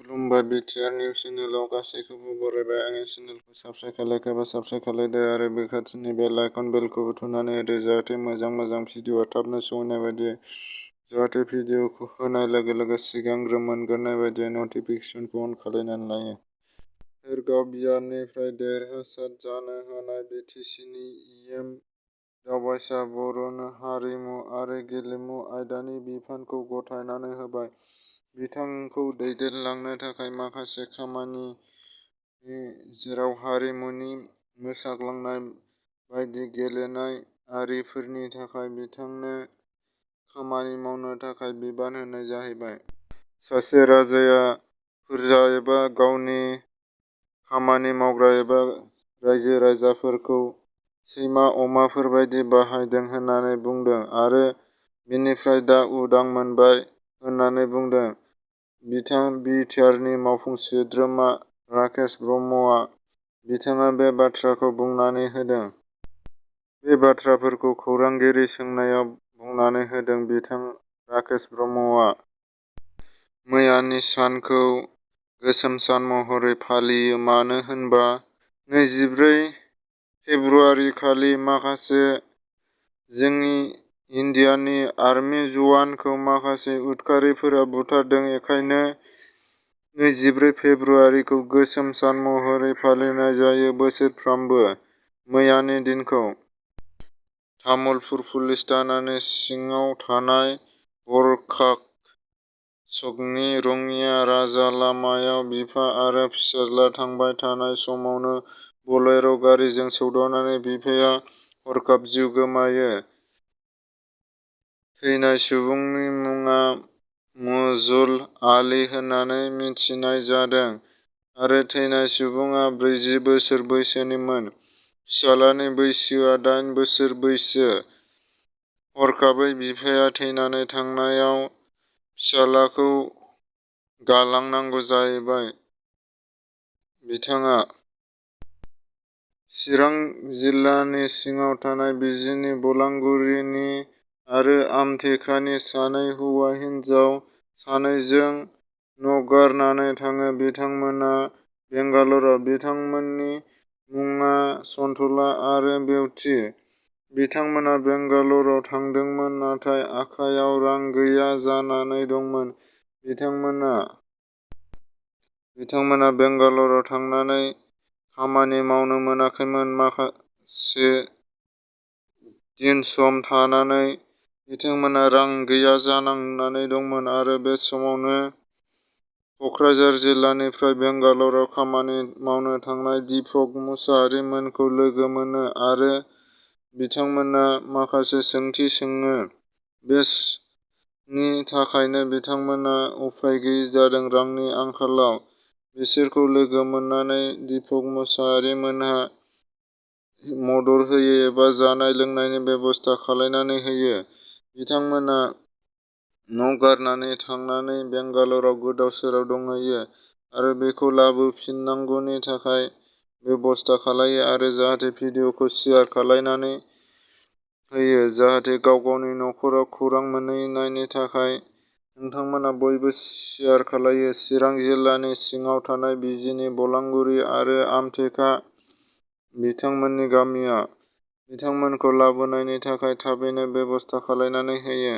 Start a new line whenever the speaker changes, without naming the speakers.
खुलुमबाय BTR news चेनेलाव गासैखौबो बरायबाय। आंनि चेनेलखौ साबस्क्राइब खालायाखैबा साबस्क्राइब खालायदो आरो बे खाथिनि बेल आइकन बेलखौबो थुनानै होदो जाहाथे मोजां भिडिअआ थाबनो सहैनाय बायदि जाहाथे भिडिअखौ होनाय लोगो लोगो सिगांग्रो मोनग्रोनाय बायदि नटिफिकेसनखौ अन खालामनानै लायो। भेरगाव बियाबनिफ्राय देरहासार जानो हानाय बिटिसिनि इएम दावबायसा बर'नो हारिमु आरो गेलेमु आयदानि बिफानखौ गथायनानै होबाय। बिथांखौ दैदेनलांनो थाखाय माखासे खामानि जेराव हारिमुनि मोसाग्लांनाय बायदि गेलेनाय आरिफोरनि थाखाय बिथांनो खामानि मावनो थाखाय बिबान होनाय जाहैबाय। सासे राजाया फोरजा एबा गावनि खामानि मावग्रा एबा रायजो राजाफोरखौ सैमा अमाफोर बायदि बाहायदों होननानै बुंदों आरो बिनिफ्राय दा उदां मोनबाय होननानै बुंदों। बिटिआरनि मावफुं सोद्रोमा राकेश ब्रह्मआ बिथाङा बे बाथ्राखौ बुंनानै होदों। बे बाथ्राफोरखौ खौरांगिरि सोंनायाव बुंनानै होदों बिथां राकेश ब्रह्मआ। मैयानि सानखौ गोसोम सान महरै फालियो मानो होनबा 24 फेब्रुआरि खालि माखासे जोंनि इन्डियानि आर्मि जवानखौ माखासे उदखारिफोरा बुथारदों। बेखायनो 24 फेब्रुआरिखौ गोसोम सान महरै फालिनाय जायो बोसोरफ्रामबो। मैयानि दिनखौ तामुलपुर पुलिस थानानि सिङाव थानाय बरकाक सकनि रङिया राजा लामायाव बिफा आरो फिसाज्ला थांबाय थानाय समावनो बलेर' गारिजों सौदावनानै बिफाया हरखाब जिउ गोमायो। थैनाय सुबुंनि मुङा मजल आली होननानै मिथिनाय जादों आरो थैनाय सुबुङा 40 बोसोर बैसोनिमोन। फिसाज्लानि बैसोआ 8 बोसोर बैसो। हरखाबै बिफाया थैनानै थांनायाव फिसाज्लाखौ गालांनांगौ जाहैबाय। बिथाङा चिरां जिल्लानि सिङाव थानाय बिजिनि बलांगुरिनि आरो आमथेखानि सानै हौवा हिनजाव सानैजों न'गारनानै थाङो। बिथांमोना बेंगालराव। बिथांमोननि मुङा सन्थला आरो बेउथि। बिथांमोना बेंगालराव थांदोंमोन नाथाय आखायाव रां गैया जानानै दंमोन। बिथांमोना बेंगालराव थांनानै खामानि मावनो मोनाखैमोन। माखासे दिन सम थानानै बिथांमोना रां गैया जानांनानै दंमोन आरो बे समावनो क'क्राझार जिल्लानिफ्राय बेंगालराव खामानि मावनो थांनाय दिपक मुसाहारि मोनखौ लोगो मोनो आरो बिथांमोना माखासे सोंथि सोङो। बेनि थाखायनो बिथांमोना उफाय गैयै जादों। रांनि आंखालाव बिसोरखौ लोगो मोननानै दिपक मुसाहारि मोनहा मदद होयो एबा जानाय लोंनायनि बेबस्था खालामनानै होयो। बिथांमोना न'गारनानै थांनानै बेंगालराव गोदाव सोराव दंहैयो आरो बेखौ लाबोफिननांगौनि थाखाय बेबस्था खालामो आरो जाहाथे भिडिअखौ शेयार खालामनानै होयो जाहाथे गाव गावनि नखराव खौरां मोनहैनायनि थाखाय नोंथांमोना बयबो शेयार खालायो। चिरां जिल्लानि सिङाव थानाय बिजिनि बलांगुरि आरो आमथेखा बिथांमोननि गामिया बिथांमोनखौ लाबोनायनि थाखाय थाबैनो बेबस्था खालामनानै होयो।